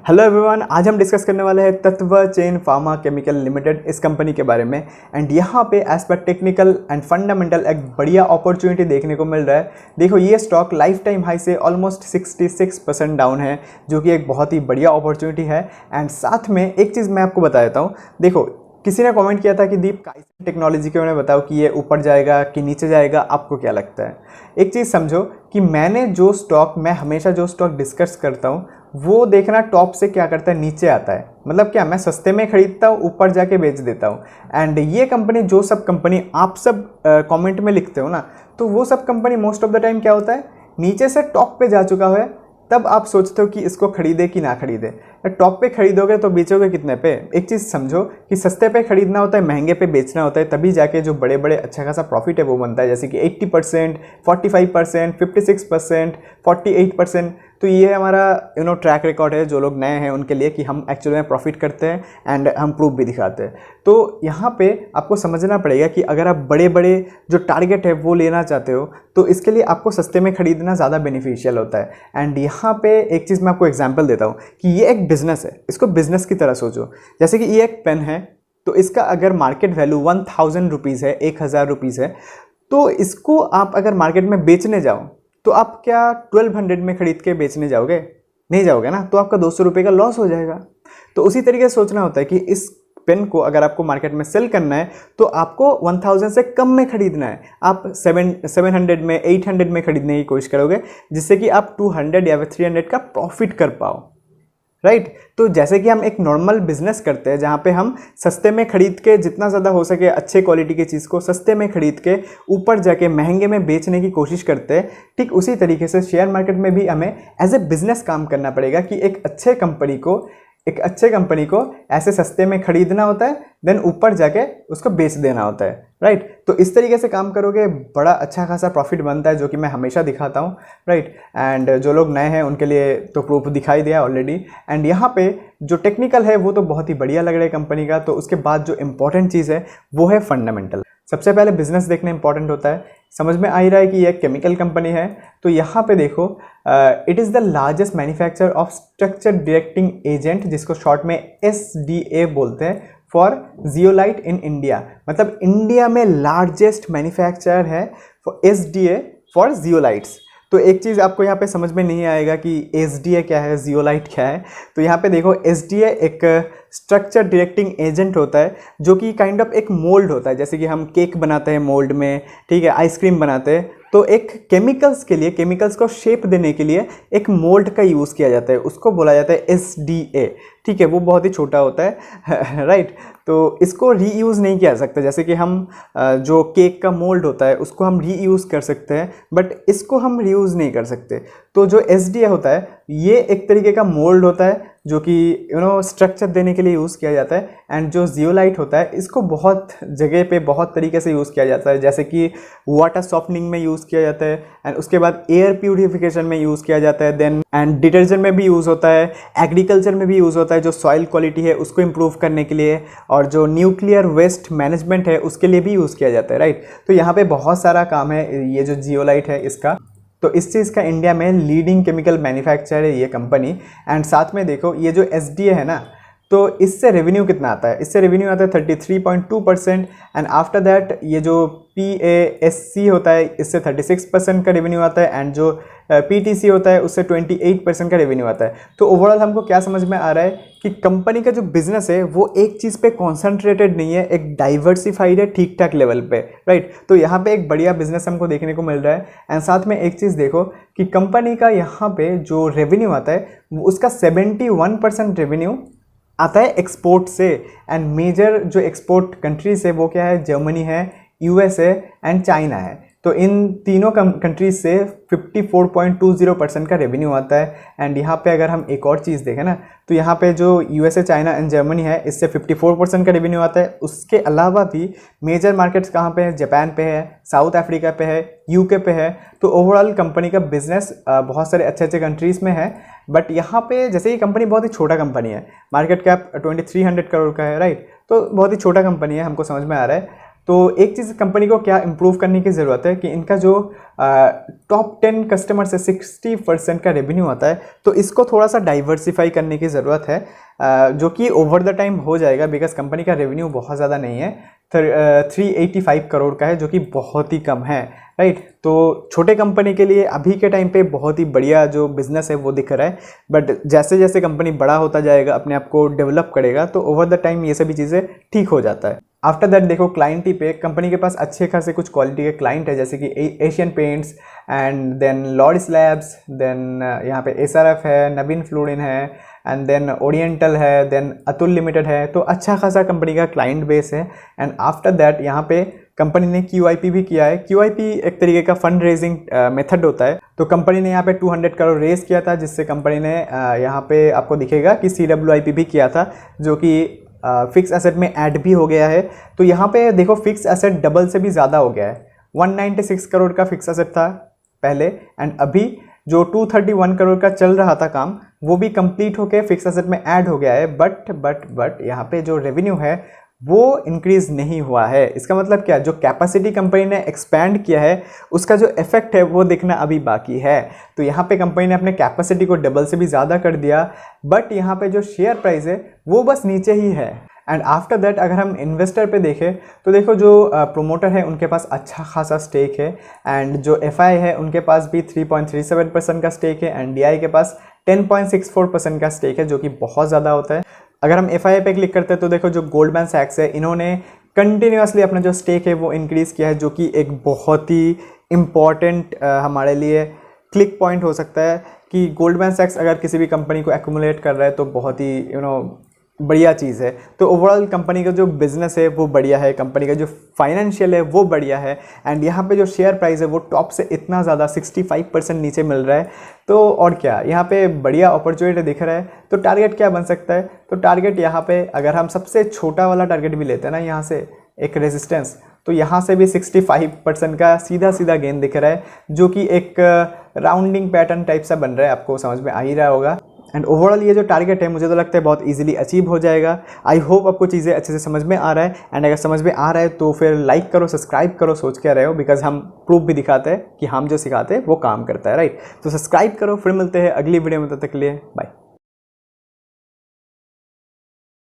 Hello everyone, आज हम discuss करने वाले हैं तत्व चेन फार्मा केमिकल लिमिटेड इस कंपनी के बारे में। एंड यहाँ पे as per technical and fundamental एक बढ़िया अपॉर्चुनिटी देखने को मिल रहा है। देखो, ये स्टॉक लाइफ टाइम हाई से ऑलमोस्ट 66% डाउन है, जो कि एक बहुत ही बढ़िया अपॉर्चुनिटी है। एंड साथ में एक चीज़ मैं आपको बता देता हूँ। देखो, किसी ने कमेंट किया था कि दीप काइसन टेक्नोलॉजी के बारे में बताओ कि ये ऊपर जाएगा कि नीचे जाएगा, आपको क्या लगता है। एक चीज़ समझो कि मैं हमेशा जो स्टॉक डिस्कस करता हूँ वो देखना टॉप से क्या करता है, नीचे आता है। मतलब क्या, मैं सस्ते में खरीदता हूँ, ऊपर जाके बेच देता हूँ। एंड ये कंपनी, जो सब कंपनी आप सब कमेंट में लिखते हो ना, तो वो सब company most of the time क्या होता है, नीचे से टॉप पे जा चुका है, तब आप सोचते हो कि इसको खरीदे कि ना खरीदे। टॉप पे खरीदोगे तो बेचोगे कितने पे। एक चीज़ समझो कि सस्ते पे खरीदना होता है, महंगे पे बेचना होता है, तभी जाके जो बड़े बड़े अच्छा खासा प्रॉफिट है वो बनता है। जैसे कि 80%, 45%, 56%, 48%। तो ये हमारा ट्रैक रिकॉर्ड है जो लोग नए हैं उनके लिए, कि हम एक्चुअली में प्रॉफिट करते हैं एंड हम प्रूफ भी दिखाते हैं। तो यहाँ पे आपको समझना पड़ेगा कि अगर आप बड़े बड़े जो टारगेट है वो लेना चाहते हो तो इसके लिए आपको सस्ते में खरीदना ज़्यादा बेनिफिशियल होता है। एंड यहाँ पे एक चीज़ मैं आपको एग्जांपल देता हूँ कि ये एक बिजनेस है, इसको बिजनेस की तरह सोचो। जैसे कि ये एक पेन है, तो इसका अगर मार्केट वैल्यू 1000 रुपीज़ है, 1000 रुपीज़ है, तो इसको आप अगर मार्केट में बेचने जाओ तो आप क्या 1200 में खरीद के बेचने जाओगे? नहीं जाओगे ना, तो आपका 200 रुपये का लॉस हो जाएगा। तो उसी तरीके से सोचना होता है कि इस पेन को अगर आपको मार्केट में सेल करना है तो आपको 1000 से कम में खरीदना है। आप 700 में, 800 में खरीदने की कोशिश करोगे, जिससे कि आप 200 या 300 का प्रॉफिट कर पाओ, राइट। तो जैसे कि हम एक नॉर्मल बिजनेस करते हैं जहाँ पे हम सस्ते में खरीद के, जितना ज़्यादा हो सके अच्छे क्वालिटी की चीज़ को सस्ते में खरीद के ऊपर जाके महंगे में बेचने की कोशिश करते हैं, ठीक उसी तरीके से शेयर मार्केट में भी हमें एज ए बिजनेस काम करना पड़ेगा कि एक अच्छे कंपनी को ऐसे सस्ते में खरीदना होता है, देन ऊपर जाके उसको बेच देना होता है, राइट। तो इस तरीके से काम करोगे, बड़ा अच्छा खासा प्रॉफिट बनता है, जो कि मैं हमेशा दिखाता हूँ, राइट। एंड जो लोग नए हैं उनके लिए तो प्रूफ दिखाई दिया ऑलरेडी। एंड यहाँ पे जो टेक्निकल है वो तो बहुत ही बढ़िया लग रहा है कंपनी का। तो उसके बाद जो इंपॉर्टेंट चीज़ है वो है फंडामेंटल। सबसे पहले बिजनेस देखना इंपॉर्टेंट होता है। समझ में आ ही रहा है कि ये एक केमिकल कंपनी है। तो यहाँ पे देखो, it is the largest manufacturer of structure directing agent, जिसको शॉर्ट में SDA बोलते हैं, फॉर जियोलाइट इन इंडिया। मतलब इंडिया में लार्जेस्ट मैन्युफैक्चरर है फॉर SDA फॉर जियोलाइट्स। तो एक चीज़ आपको यहाँ पे समझ में नहीं आएगा कि SDA क्या है, जियोलाइट क्या है। तो यहाँ पे देखो, SDA एक स्ट्रक्चर डायरेक्टिंग एजेंट होता है, जो कि काइंड ऑफ एक मोल्ड होता है। जैसे कि हम केक बनाते हैं मोल्ड में, ठीक है, आइसक्रीम बनाते हैं, तो एक केमिकल्स को शेप देने के लिए एक मोल्ड का यूज़ किया जाता है, उसको बोला जाता है SDA, ठीक है। वो बहुत ही छोटा होता है राइट। तो इसको रीयूज़ नहीं किया सकता। जैसे कि हम जो केक का मोल्ड होता है उसको हम रीयूज़ कर सकते हैं, बट इसको हम रीयूज़ नहीं कर सकते। तो जो SDA होता है ये एक तरीके का मोल्ड होता है, जो कि स्ट्रक्चर देने के लिए यूज़ किया जाता है। एंड जो जियोलाइट होता है इसको बहुत जगह पे बहुत तरीके से यूज़ किया जाता है। जैसे कि वाटर सॉफ्टनिंग में यूज़ किया जाता है, एंड उसके बाद एयर प्यूरिफिकेशन में यूज़ किया जाता है, देन एंड डिटर्जेंट में भी यूज़ होता है, एग्रीकल्चर में भी यूज़ होता है, जो सॉइल क्वालिटी है उसको इम्प्रूव करने के लिए, और जो न्यूक्लियर वेस्ट मैनेजमेंट है उसके लिए भी यूज़ किया जाता है, राइट। तो यहाँ पे बहुत सारा काम है ये जो जियोलाइट है इसका। तो इस चीज़ का इंडिया में लीडिंग केमिकल मैन्युफैक्चरर है ये कंपनी। एंड साथ में देखो, ये जो SDA है ना, तो इससे रेवेन्यू कितना आता है? इससे रेवेन्यू आता है 33.2%। एंड आफ्टर दैट ये जो PASC होता है इससे 36% का रेवेन्यू आता है, एंड जो PTC होता है उससे 28% का रेवेन्यू आता है। तो ओवरऑल हमको क्या समझ में आ रहा है कि कंपनी का जो बिजनेस है वो एक चीज़ पे कॉन्सेंट्रेटेड नहीं है, एक डाइवर्सिफाइड है, ठीक ठाक लेवल पे, राइट। तो यहाँ पे एक बढ़िया बिजनेस हमको देखने को मिल रहा है। एंड साथ में एक चीज़ देखो कि कंपनी का यहाँ पे जो रेवेन्यू आता है उसका 71% रेवेन्यू आता है एक्सपोर्ट से। एंड मेजर जो एक्सपोर्ट कंट्रीज है वो क्या है, जर्मनी है, USA एंड चाइना है। तो इन तीनों कंट्रीज से 54.20% का रेवेन्यू आता है। एंड यहाँ पे अगर हम एक और चीज़ देखें ना, तो यहाँ पे जो USA, चाइना एंड जर्मनी है इससे 54% का रेवेन्यू आता है। उसके अलावा भी मेजर मार्केट्स कहाँ पे है, जापान पे है, साउथ अफ्रीका पे है, UK पे है। तो ओवरऑल कंपनी का बिजनेस बहुत सारे अच्छे अच्छे कंट्रीज़ में है। बट यहाँ पे जैसे ये कंपनी बहुत ही छोटा कंपनी है, मार्केट कैप 2300 करोड़ का है, राइट। तो बहुत ही छोटा कंपनी है, हमको समझ में आ रहा है। तो एक चीज़ कंपनी को क्या इम्प्रूव करने की ज़रूरत है कि इनका जो टॉप 10 कस्टमर से 60% का रेवेन्यू आता है, तो इसको थोड़ा सा डाइवर्सिफाई करने की ज़रूरत है, जो कि ओवर द टाइम हो जाएगा, बिकॉज कंपनी का रेवेन्यू बहुत ज़्यादा नहीं है, 385 करोड़ का है, जो कि बहुत ही कम है, राइट। तो छोटे कंपनी के लिए अभी के टाइम पे बहुत ही बढ़िया जो बिज़नेस है वो दिख रहा है, बट जैसे जैसे कंपनी बड़ा होता जाएगा, अपने आप को डेवलप करेगा, तो ओवर द टाइम ये सभी चीज़ें ठीक हो जाता है। आफ्टर दैट देखो क्लाइंट ही पे कंपनी के पास अच्छे खासे कुछ क्वालिटी के क्लाइंट है, जैसे कि Asian Paints and then Lord Slabs, then यहाँ पे SRF है, नवीन फ्लोरिन है, एंड देन ओरिएंटल है, देन अतुल लिमिटेड है। तो अच्छा खासा कंपनी का क्लाइंट बेस है। एंड आफ्टर दैट यहाँ पे कंपनी ने QIP भी किया है। QIP एक तरीके का फंड रेजिंग मेथड होता है। तो कंपनी ने यहाँ पे 200 करोड़ रेज किया था, जिससे कंपनी ने यहाँ पे आपको दिखेगा कि CWIP भी किया था, जो कि फिक्स एसेट में ऐड भी हो गया है। तो यहाँ पे देखो फिक्स एसेट डबल से भी ज़्यादा हो गया है। 196 करोड़ का फिक्स एसेट था पहले, एंड अभी जो 231 करोड़ का चल रहा था काम, वो भी कंप्लीट होके फिक्स एसेट में ऐड हो गया है। बट यहाँ पे जो रेवेन्यू है वो इंक्रीज नहीं हुआ है। इसका मतलब क्या, जो कैपेसिटी कंपनी ने एक्सपैंड किया है उसका जो इफेक्ट है वो दिखना अभी बाकी है। तो यहाँ पे कंपनी ने अपने कैपेसिटी को डबल से भी ज़्यादा कर दिया, बट यहाँ पे जो शेयर प्राइस है वो बस नीचे ही है। एंड आफ्टर दैट अगर हम इन्वेस्टर पे देखें तो देखो जो प्रोमोटर है उनके पास अच्छा खासा स्टेक है, एंड जो FI है उनके पास भी 3.37% का स्टेक है, एंड DI के पास 10.64% का स्टेक है, जो कि बहुत ज़्यादा होता है। अगर हम FI पे क्लिक करते हैं तो देखो जो गोल्डमैन सैक्स है, इन्होंने कंटिन्यूसली अपना जो स्टेक है वो इंक्रीज़ किया है, जो कि एक बहुत ही इम्पॉर्टेंट हमारे लिए क्लिक पॉइंट हो सकता है कि गोल्डमैन सैक्स अगर किसी भी कंपनी को एक्यूमुलेट कर रहा है तो बहुत ही बढ़िया चीज़ है। तो ओवरऑल कंपनी का जो बिज़नेस है वो बढ़िया है, कंपनी का जो फाइनेंशियल है वो बढ़िया है, एंड यहाँ पे जो शेयर प्राइस है वो टॉप से इतना ज़्यादा 65% नीचे मिल रहा है। तो और क्या, यहाँ पे बढ़िया अपॉर्चुनिटी दिख रहा है। तो टारगेट क्या बन सकता है, तो टारगेट यहाँ पे अगर हम सबसे छोटा वाला टारगेट भी लेते हैं ना, यहाँ से एक रेजिस्टेंस, तो यहाँ से भी 65% का सीधा सीधा गेन दिख रहा है, जो कि एक राउंडिंग पैटर्न टाइप सा बन रहा है, आपको समझ में आ ही रहा होगा। एंड ओवरऑल ये जो टारगेट है मुझे तो लगता है बहुत इजीली अचीव हो जाएगा। आई होप आपको चीज़ें अच्छे से समझ में आ रहा है, एंड अगर समझ में आ रहा है तो फिर लाइक करो, सब्सक्राइब करो, सोच के रहे हो, बिकॉज हम प्रूफ भी दिखाते हैं कि हम जो सिखाते हैं वो काम करता है, राइट। तो सब्सक्राइब करो, फिर मिलते हैं अगली वीडियो में, तब तक के लिए बाय।